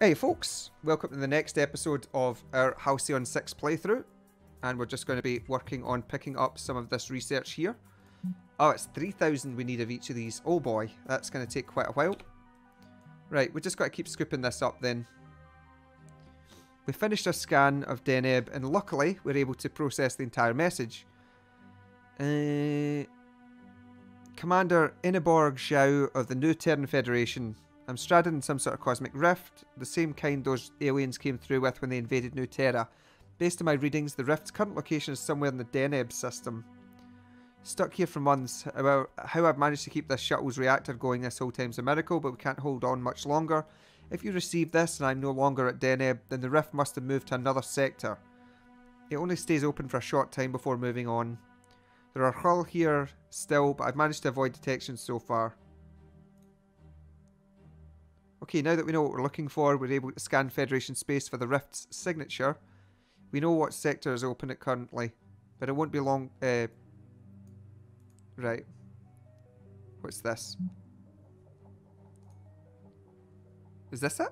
Hey folks, welcome to the next episode of our Halcyon 6 playthrough, and we're just going to be working on picking up some of this research here. Oh, it's 3,000 we need of each of these. Oh boy, that's going to take quite a while. Right, we just got to keep scooping this up then. We finished our scan of Deneb, and luckily we're able to process the entire message. Commander Ingeborg Zhao of the New Terran Federation. I'm stranded in some sort of cosmic rift, the same kind those aliens came through with when they invaded New Terra. Based on my readings, the rift's current location is somewhere in the Deneb system. Stuck here for months. How I've managed to keep this shuttle's reactor going this whole time's a miracle, but we can't hold on much longer. If you receive this and I'm no longer at Deneb, then the rift must have moved to another sector. It only stays open for a short time before moving on. There are hull here still, but I've managed to avoid detection so far. Okay, now that we know what we're looking for, we're able to scan Federation space for the rift's signature. We know what sector is open at currently, but it won't be long. Right. What's this? Is this it?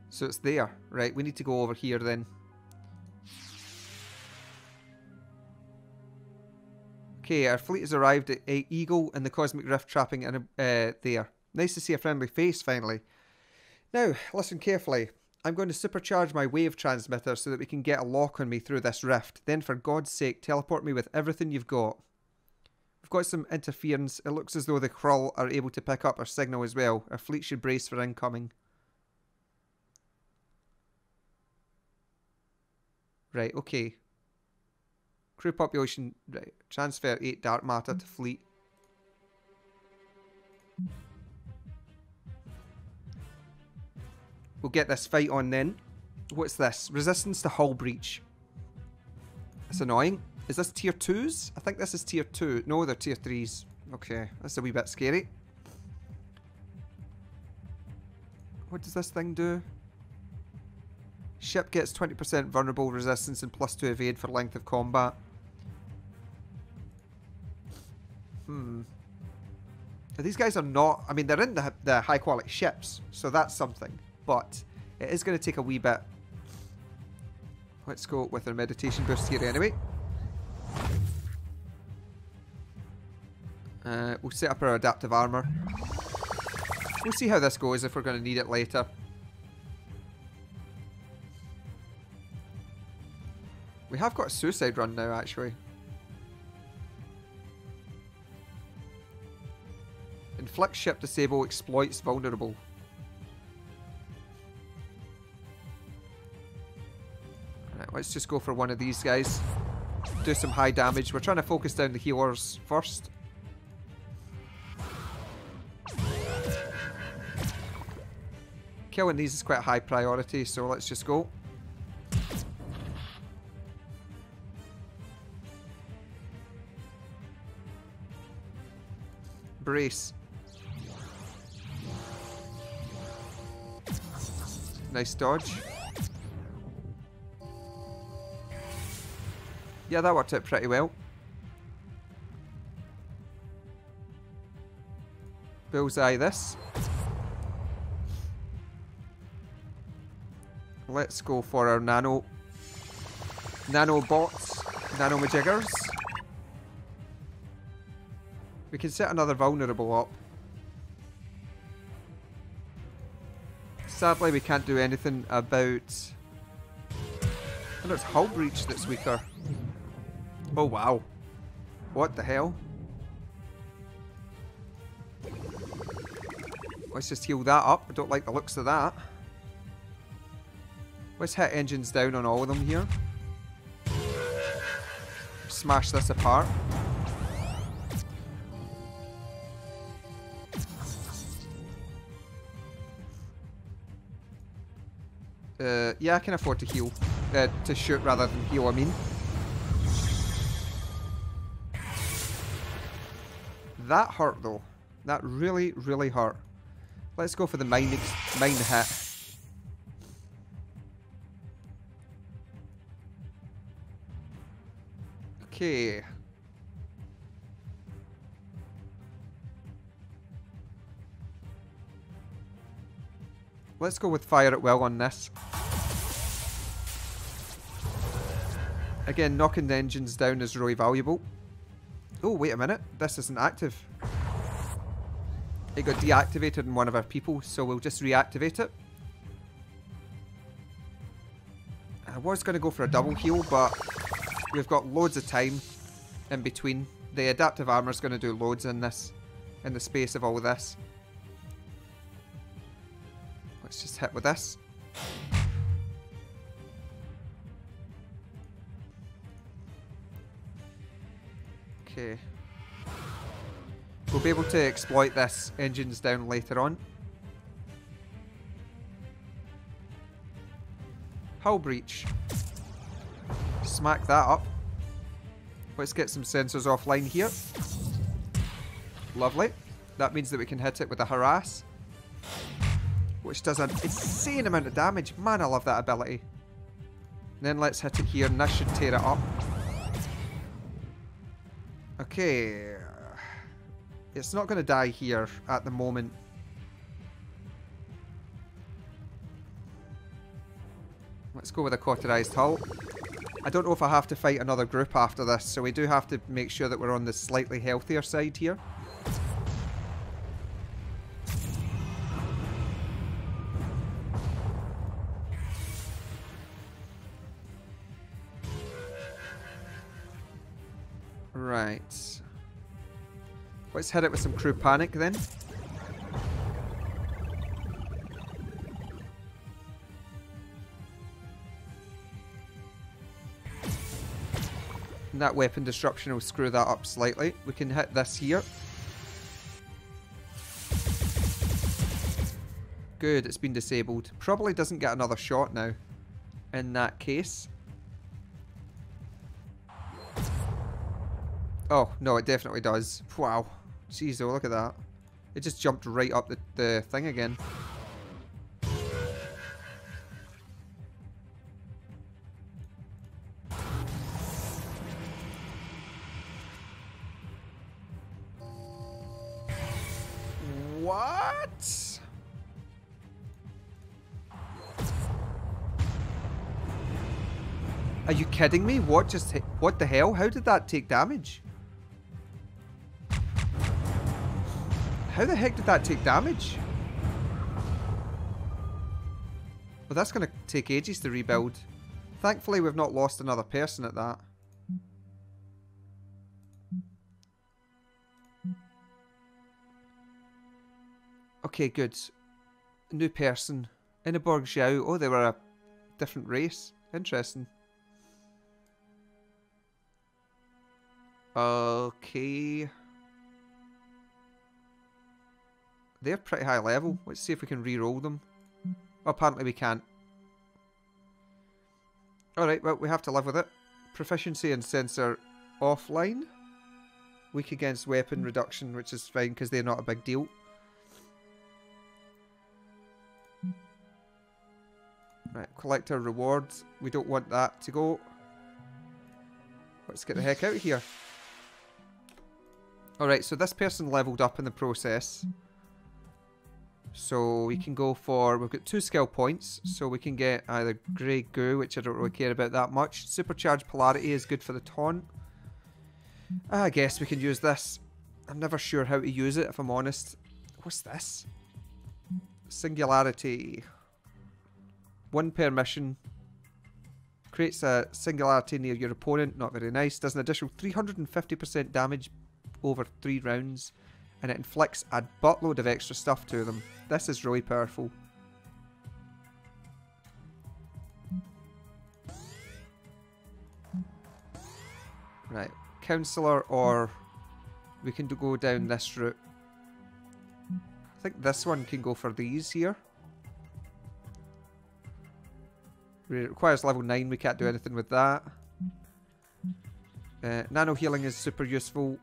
So it's there. Right, we need to go over here then. Okay, our fleet has arrived at Eagle in the Cosmic Rift trapping in there. Nice to see a friendly face finally. Now, listen carefully. I'm going to supercharge my wave transmitter so that we can get a lock on me through this rift. Then for God's sake, teleport me with everything you've got. We've got some interference. It looks as though the Krull are able to pick up our signal as well. Our fleet should brace for incoming. Right, okay. Crew population, right. Transfer 8 dark matter to fleet. We'll get this fight on then. What's this? Resistance to hull breach. That's annoying. Is this tier 2s? I think this is tier 2. No, they're tier 3s. Okay, that's a wee bit scary. What does this thing do? Ship gets 20% vulnerable resistance and +2 evade for length of combat. These guys are not... I mean, they're in the high quality ships, so that's something. But it is going to take a wee bit. Let's go with our meditation boost here anyway. We'll set up our adaptive armor. We'll see how this goes if we're going to need it later. We have got a suicide run now, actually. Inflict ship disable, exploits vulnerable. Alright, let's just go for one of these guys. Do some high damage. We're trying to focus down the healers first. Killing these is quite a high priority, so let's just go. Brace. Nice dodge. Yeah, that worked out pretty well. Bullseye this. Let's go for our nanobots, nanomajiggers. We can set another vulnerable up. Sadly, we can't do anything about... And it's hull breach that's weaker. Oh wow. What the hell? Let's just heal that up. I don't like the looks of that. Let's hit engines down on all of them here. Smash this apart. Yeah, I can afford to heal. To shoot rather than heal, I mean. That hurt though. That really, really hurt. Let's go for the mine hit. Okay. Let's go with fire at will on this. Again, knocking the engines down is really valuable. Oh, wait a minute. This isn't active. It got deactivated in one of our people, so we'll just reactivate it. I was going to go for a double heal, but we've got loads of time in between. The adaptive armor is going to do loads in this, in the space of all this. Let's just hit with this. Okay. We'll be able to exploit this engines down later on. Hull breach. Smack that up. Let's get some sensors offline here. Lovely. That means that we can hit it with a harass, which does an insane amount of damage. Man, I love that ability. And then let's hit it here, and that should tear it up. Okay. It's not going to die here at the moment. Let's go with a cauterized hull. I don't know if I have to fight another group after this, so we do have to make sure that we're on the slightly healthier side here. Right. Let's hit it with some crew panic then. And that weapon disruption will screw that up slightly. We can hit this here. Good, it's been disabled. Probably doesn't get another shot now. In that case. Oh, no, it definitely does. Wow. Jeez, oh, look at that. It just jumped right up the thing again. What? Are you kidding me? What just hit? What the hell? How did that take damage? How the heck did that take damage? Well, that's going to take ages to rebuild. Thankfully, we've not lost another person at that. Okay, good. New person. Ingeborg Xiao. Oh, they were a different race. Interesting. Okay. They're pretty high level. Let's see if we can re-roll them. Well, apparently we can't. Alright, well, we have to live with it. Proficiency and sensor offline. Weak against weapon reduction, which is fine because they're not a big deal. Right, collector rewards. We don't want that to go. Let's get the heck out of here. Alright, so this person leveled up in the process. So we can go for... We've got 2 skill points. So we can get either Grey Goo, which I don't really care about that much. Supercharged Polarity is good for the taunt. I guess we can use this. I'm never sure how to use it, if I'm honest. What's this? Singularity. 1 per mission. Creates a singularity near your opponent. Not very nice. Does an additional 350% damage over 3 rounds. And it inflicts a buttload of extra stuff to them. This is really powerful. Right. Counselor, or we can go down this route. I think this one can go for these here. It requires level 9. We can't do anything with that. Nano healing is super useful.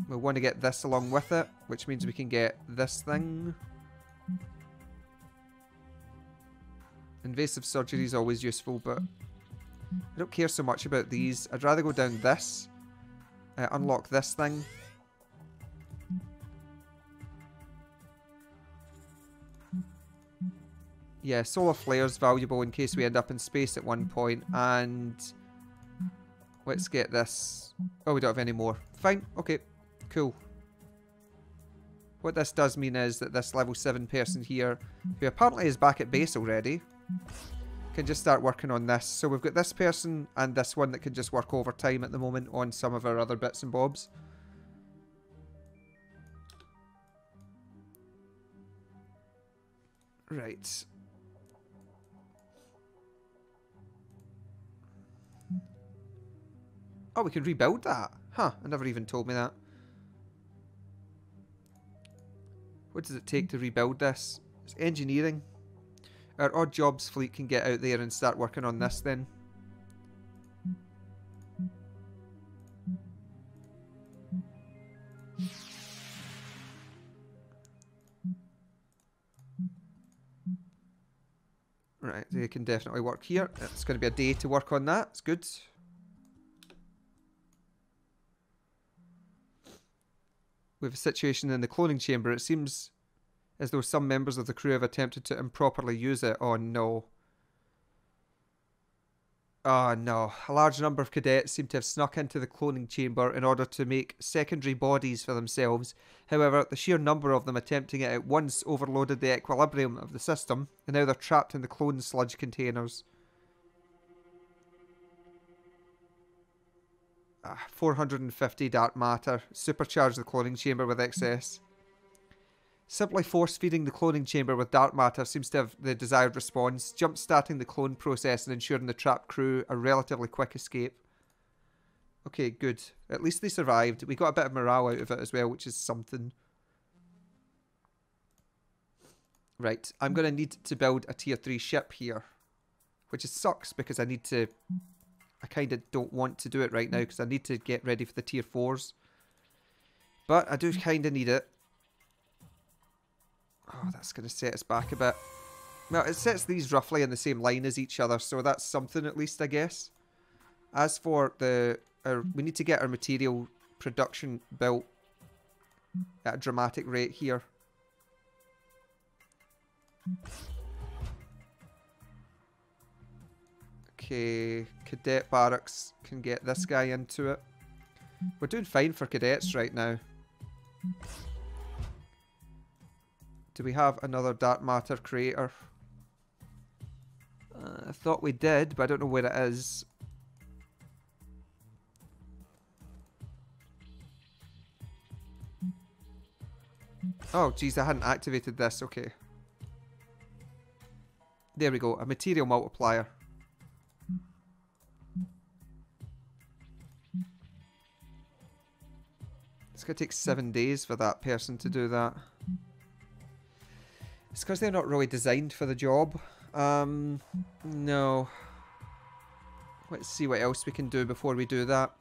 We want to get this along with it, which means we can get this thing. Invasive surgery is always useful, but I don't care so much about these. I'd rather go down this. Unlock this thing. Yeah, solar flare's valuable in case we end up in space at one point. And let's get this. Oh, we don't have any more. Fine. Okay. Cool. What this does mean is that this level 7 person here, who apparently is back at base already, can just start working on this. So we've got this person and this one that can just work overtime at the moment on some of our other bits and bobs. Right. Oh, we can rebuild that. Huh, I never even told me that. What does it take to rebuild this? It's engineering. Our odd jobs fleet can get out there and start working on this then. Right, they can definitely work here. It's going to be a day to work on that. It's good. We have a situation in the cloning chamber. It seems as though some members of the crew have attempted to improperly use it. Oh no. Oh no. A large number of cadets seem to have snuck into the cloning chamber in order to make secondary bodies for themselves. However, the sheer number of them attempting it at once overloaded the equilibrium of the system, and now they're trapped in the clone sludge containers. 450 dark matter. Supercharge the cloning chamber with excess. Simply force-feeding the cloning chamber with dark matter seems to have the desired response, jump-starting the clone process and ensuring the trapped crew a relatively quick escape. Okay, good. At least they survived. We got a bit of morale out of it as well, which is something. Right, I'm going to need to build a tier 3 ship here, which sucks because I need to... I kind of don't want to do it right now because I need to get ready for the tier 4s. But I do kind of need it. Oh, that's going to set us back a bit. Well, it sets these roughly in the same line as each other, so that's something at least, I guess. As for the... we need to get our material production built at a dramatic rate here. Okay, cadet barracks can get this guy into it. We're doing fine for cadets right now. Do we have another dark matter creator? I thought we did, but I don't know where it is. Oh, geez, I hadn't activated this. Okay. There we go, a material multiplier. It's going to take 7 days for that person to do that. It's because they're not really designed for the job. No. Let's see what else we can do before we do that.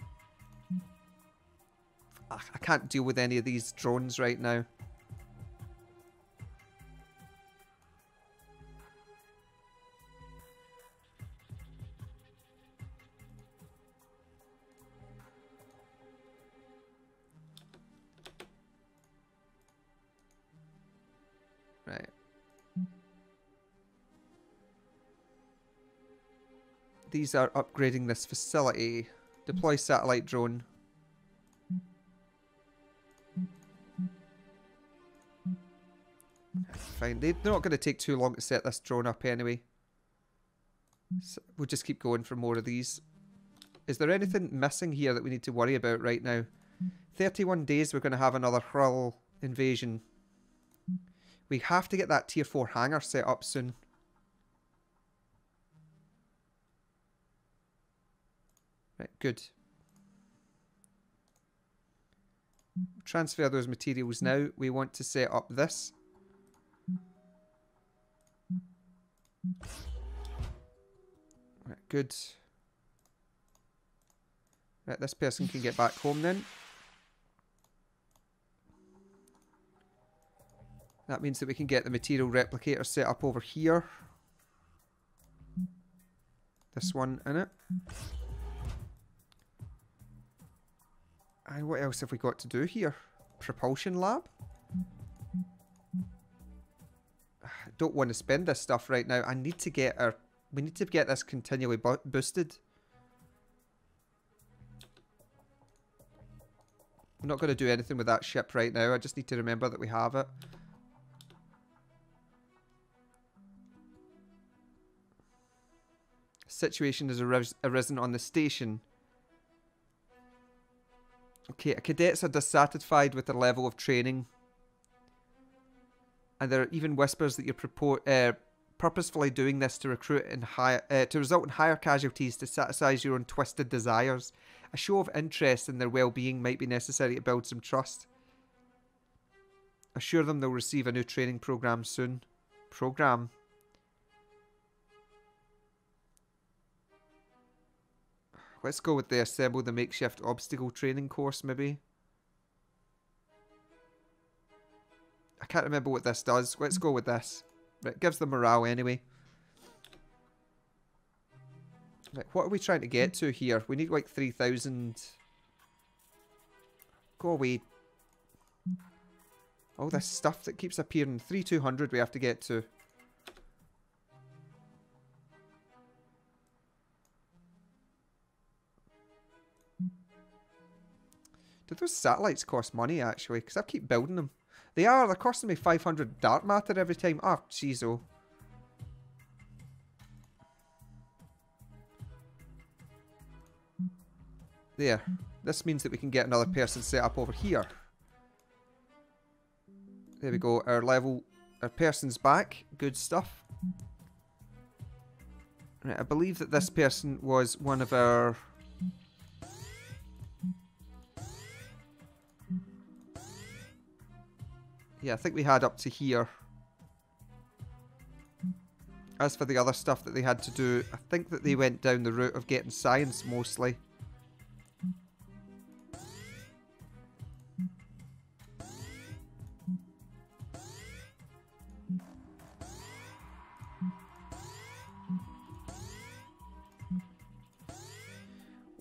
I can't deal with any of these drones right now. Right. These are upgrading this facility. Deploy satellite drone. Fine. They're not going to take too long to set this drone up anyway. So we'll just keep going for more of these. Is there anything missing here that we need to worry about right now? 31 days we're going to have another Hrull invasion. We have to get that tier 4 hangar set up soon. Right, good. Transfer those materials now. We want to set up this. Right, good. Right, this person can get back home then. That means that we can get the material replicator set up over here. This one in it. And what else have we got to do here? Propulsion lab? don't want to spend this stuff right now. I need to get our... We need to get this continually boosted. I'm not going to do anything with that ship right now. I just need to remember that we have it. Situation has arisen on the station. Okay, cadets are dissatisfied with their level of training. And there are even whispers that you're purposefully doing this to recruit in to result in higher casualties to satisfy your own twisted desires. A show of interest in their well-being might be necessary to build some trust. Assure them they'll receive a new training program soon. Program? Let's go with the assemble the makeshift obstacle training course, maybe. I can't remember what this does. Let's go with this. Right, it gives them morale anyway. Right, what are we trying to get to here? We need like 3,000. Go away. All this stuff that keeps appearing. 3,200 we have to get to. Do those satellites cost money, actually? Because I keep building them. They're costing me 500 dark matter every time. Oh, jeez, oh. There. This means that we can get another person set up over here. There we go. Our person's back. Good stuff. Right, I believe that this person was one of our... Yeah, I think we had up to here. As for the other stuff that they had to do, I think that they went down the route of getting science mostly.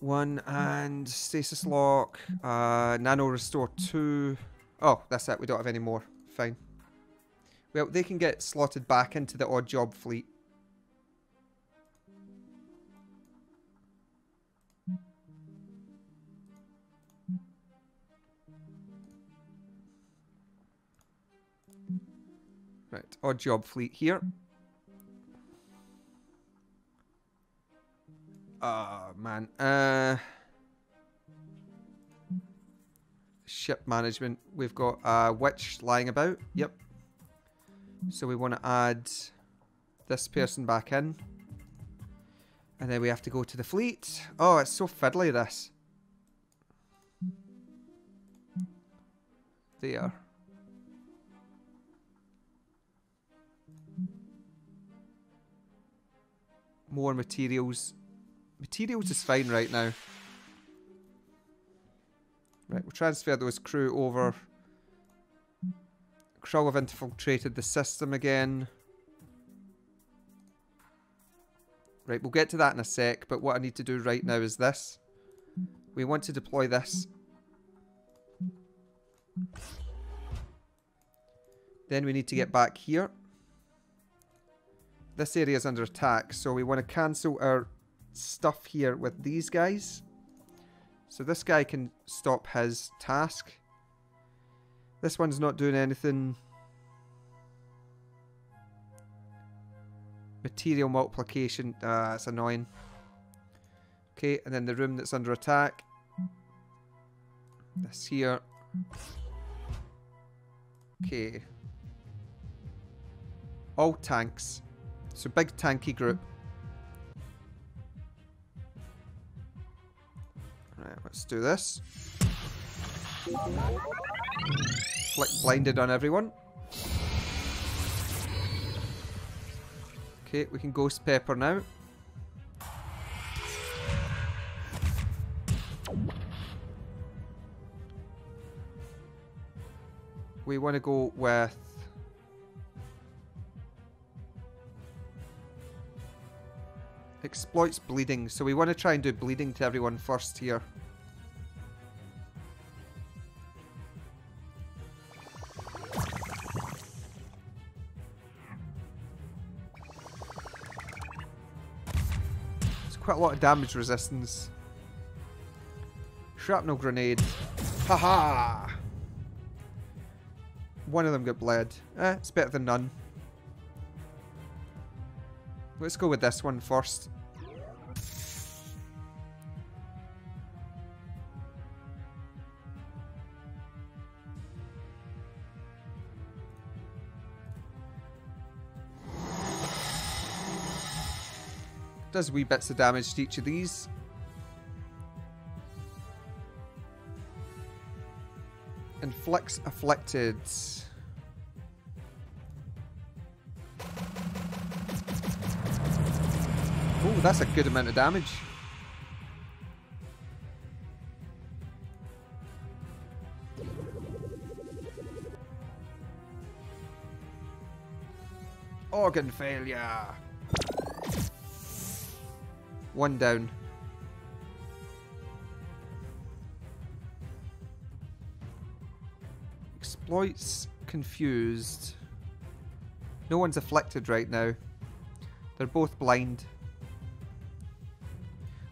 One and stasis lock, nano restore 2. Oh, that's it. We don't have any more. Fine. Well, they can get slotted back into the odd job fleet. Right, odd job fleet here. Oh, man. Ship management. We've got a witch lying about. Yep. So we want to add this person back in. And then we have to go to the fleet. Oh, it's so fiddly, this. There. More materials. Materials is fine right now. Right, we'll transfer those crew over. Krull have infiltrated the system again. Right, we'll get to that in a sec, but what I need to do right now is this. We want to deploy this. Then we need to get back here. This area is under attack, so we want to cancel our stuff here with these guys. So this guy can stop his task. This one's not doing anything. Material multiplication. That's annoying. Okay, and then the room that's under attack. This here. Okay. All tanks. So big tanky group. Right, let's do this. Flick blinded on everyone. Okay, we can ghost pepper now. We want to go with exploits bleeding, so we want to try and do bleeding to everyone first here. quite a lot of damage resistance. Shrapnel grenade. Haha! One of them got bled. It's better than none. Let's go with this one first. Does wee bits of damage to each of these. Inflicts afflicted. Oh, that's a good amount of damage. Organ failure. One down. Exploits confused. No one's afflicted right now. They're both blind.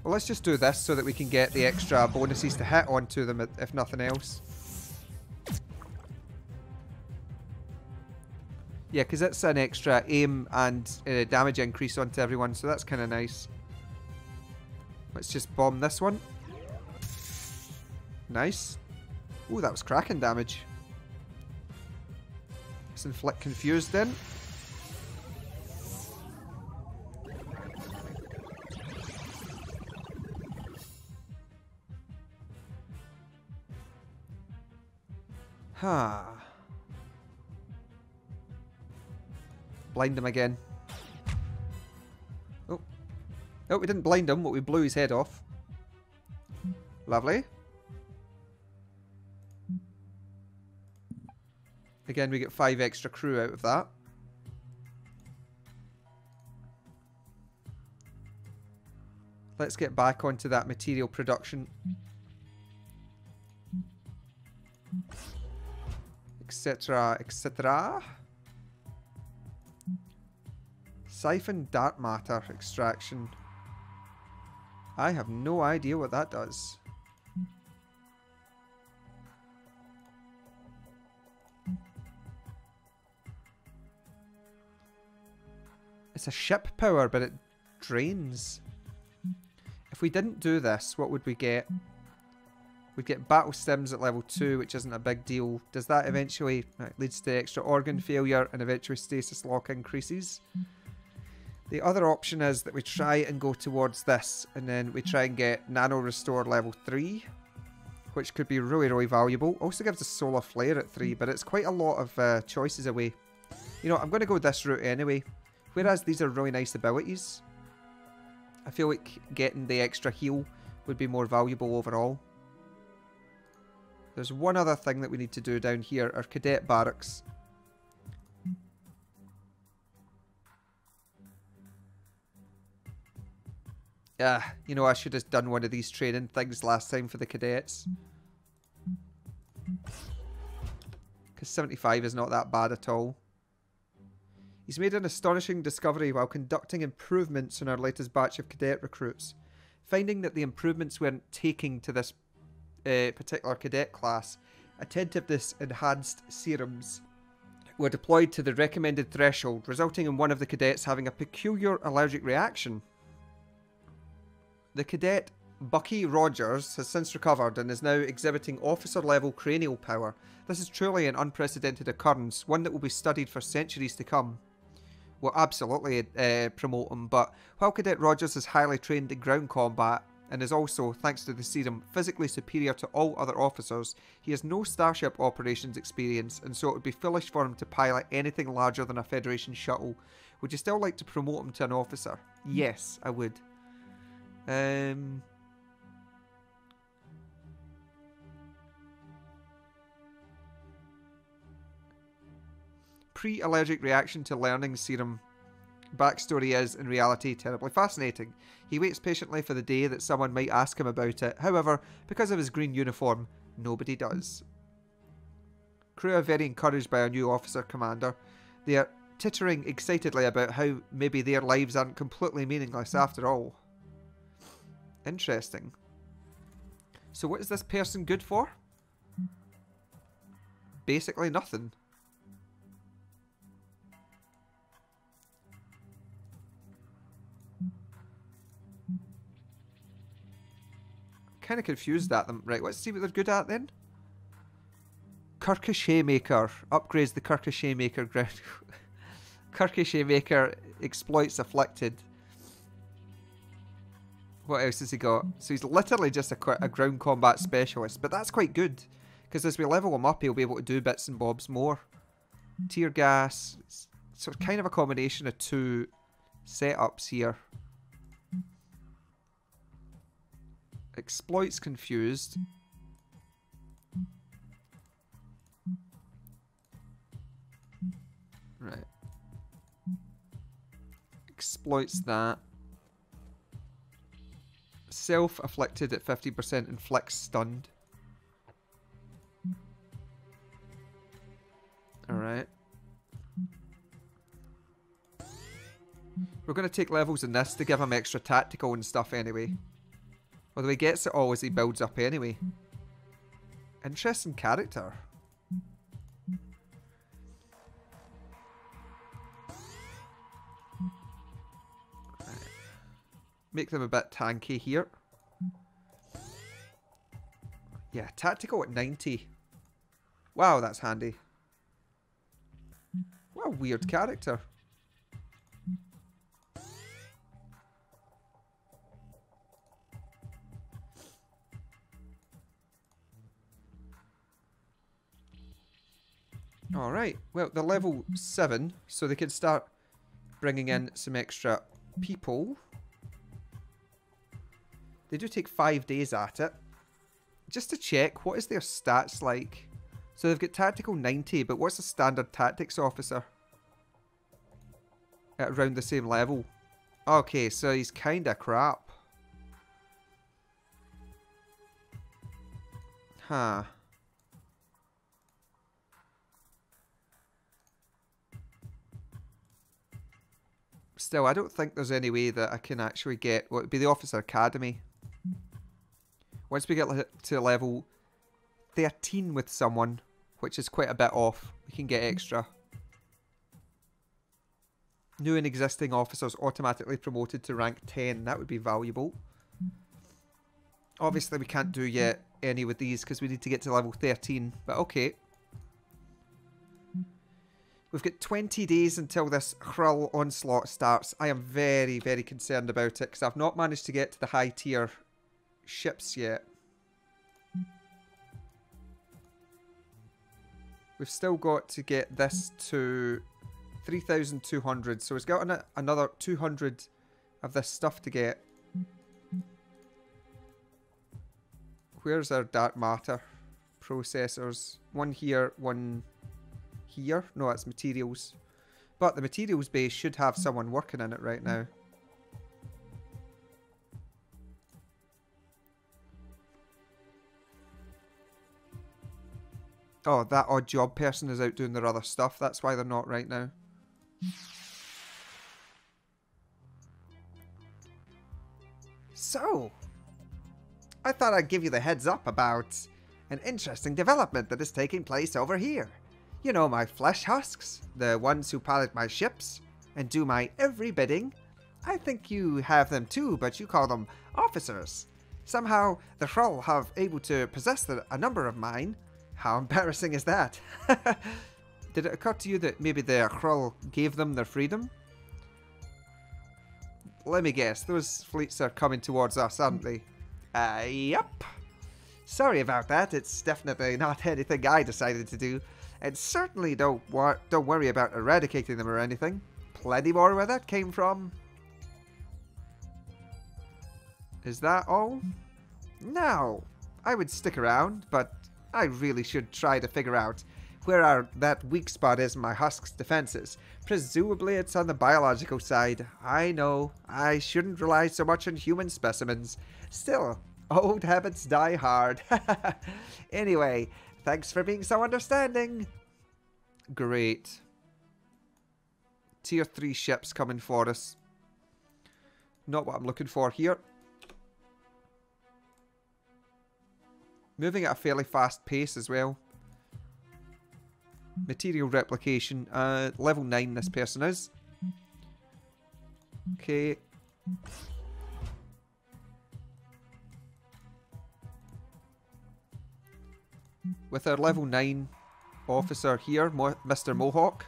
Well, let's just do this so that we can get the extra bonuses to hit onto them, if nothing else. Yeah, because it's an extra aim and damage increase onto everyone, so that's kind of nice. Let's just bomb this one. Nice. Ooh, that was cracking damage. Let's inflict confused then. Ha. Blind him again. Oh. Oh, we didn't blind him, but we blew his head off. Lovely. Again, we get 5 extra crew out of that. Let's get back onto that material production. Etc, etc. Siphon dark matter extraction. I have no idea what that does. It's a ship power, but it drains. If we didn't do this, what would we get? We'd get battle stims at level 2, which isn't a big deal. Does that eventually... leads to extra organ failure and eventually stasis lock increases. The other option is that we try and go towards this, and then we try and get nano restore level 3, which could be really, really valuable. Also gives us solar flare at 3, but it's quite a lot of choices away. You know, I'm going to go this route anyway. Whereas these are really nice abilities, I feel like getting the extra heal would be more valuable overall. There's one other thing that we need to do down here, our cadet barracks. You know, I should have done one of these training things last time for the cadets. Because 75 is not that bad at all. He's made an astonishing discovery while conducting improvements on our latest batch of cadet recruits. Finding that the improvements weren't taking to this particular cadet class, attentiveness enhanced serums were deployed to the recommended threshold, resulting in one of the cadets having a peculiar allergic reaction. The cadet Bucky Rogers has since recovered and is now exhibiting officer level cranial power. This is truly an unprecedented occurrence, one that will be studied for centuries to come. We'll absolutely promote him, but while Cadet Rogers is highly trained in ground combat and is also, thanks to the serum, physically superior to all other officers, he has no Starship operations experience, and so it would be foolish for him to pilot anything larger than a Federation shuttle. Would you still like to promote him to an officer? Yes, I would. Pre-allergic reaction to learning serum. Backstory is, in reality, terribly fascinating. He waits patiently for the day that someone might ask him about it. However, because of his green uniform, nobody does. Crew are very encouraged by our new officer commander. They are tittering excitedly about how maybe their lives aren't completely meaningless after all. Interesting. So what is this person good for? Basically nothing. Kind of confused at them. Right, let's see what they're good at then. Kirkishay Maker. Upgrades the Kirkishay Maker ground. Kirkishay Maker exploits afflicted. What else has he got? So he's literally just a ground combat specialist. But that's quite good. Because as we level him up, he'll be able to do bits and bobs more. Tear gas. It's sort of kind of a combination of two setups here. Exploits confused. Right. Exploits that. Self-afflicted at 50%, inflicts stunned. Alright. We're going to take levels in this to give him extra tactical and stuff anyway. Although he gets it all as he builds up anyway. Interesting character. Make them a bit tanky here. Yeah, tactical at 90. Wow, that's handy. What a weird character. Alright, well, they're level 7, so they can start bringing in some extra people. They do take 5 days at it. Just to check, what is their stats like? So they've got tactical 90, but what's a standard tactics officer? At around the same level. Okay, so he's kinda crap. Huh. Still, I don't think there's any way that I can actually get what would be the Officer Academy. Once we get to level 13 with someone, which is quite a bit off, we can get extra. New and existing officers automatically promoted to rank 10. That would be valuable. Obviously, we can't do yet any with these because we need to get to level 13. But okay. We've got 20 days until this Krull onslaught starts. I am very, very concerned about it because I've not managed to get to the high tier ships yet. We've still got to get this to 3,200. So it's got another 200 of this stuff to get. Where's our dark matter processors? One here, one here. No, that's materials. But the materials base should have someone working in it right now. Oh, that odd job person is out doing their other stuff. That's why they're not right now. So, I thought I'd give you the heads up about an interesting development that is taking place over here. You know, my flesh husks, the ones who pilot my ships and do my every bidding. I think you have them too, but you call them officers. Somehow, the Krull have able to possess a number of mine. How embarrassing is that? Did it occur to you that maybe the Krull gave them their freedom? Let me guess, those fleets are coming towards us, aren't they? Yup. Sorry about that, it's definitely not anything I decided to do. And certainly don't worry about eradicating them or anything. Plenty more where that came from. Is that all? No. I would stick around, but I really should try to figure out where that weak spot is in my husk's defenses. Presumably it's on the biological side. I know, I shouldn't rely so much on human specimens. Still, old habits die hard. Anyway, thanks for being so understanding. Great. Tier 3 ships coming for us. Not what I'm looking for here. Moving at a fairly fast pace as well. Material replication. Level 9 this person is. Okay. With our level 9 officer here, Mr. Mohawk.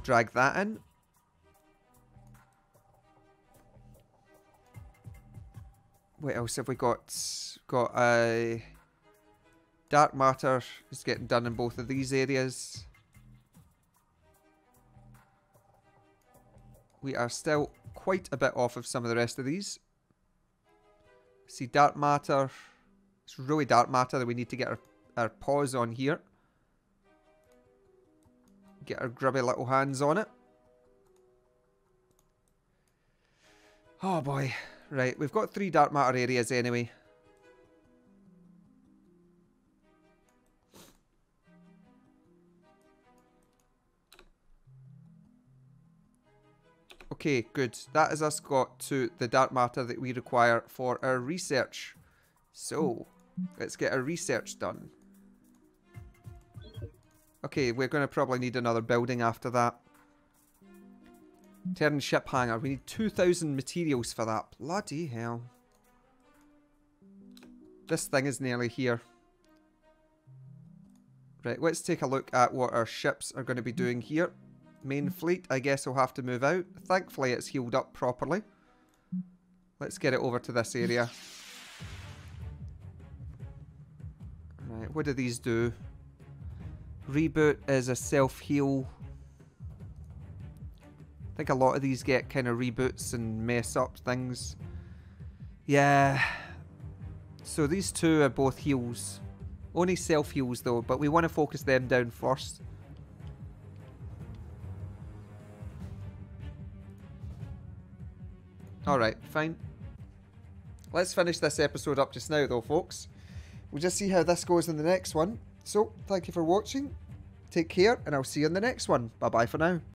Drag that in. What else have we got? Got dark matter is getting done in both of these areas. We are still quite a bit off of some of the rest of these. See, dark matter. It's really dark matter that we need to get our paws on here. Get our grubby little hands on it. Oh boy. Right, we've got 3 dark matter areas anyway. Okay, good. That has us got to the dark matter that we require for our research. So, let's get our research done. Okay, we're going to probably need another building after that. Terran ship hangar. We need 2,000 materials for that. Bloody hell. This thing is nearly here. Right, let's take a look at what our ships are going to be doing here. Main fleet, I guess will have to move out. Thankfully, it's healed up properly. Let's get it over to this area. Right, what do these do? Reboot is a self-heal. I think a lot of these get kind of reboots and mess up things. Yeah. So these two are both heals. Only self-heals though, but we want to focus them down first. Alright, fine. Let's finish this episode up just now though, folks. We'll just see how this goes in the next one. So, thank you for watching. Take care, and I'll see you in the next one. Bye-bye for now.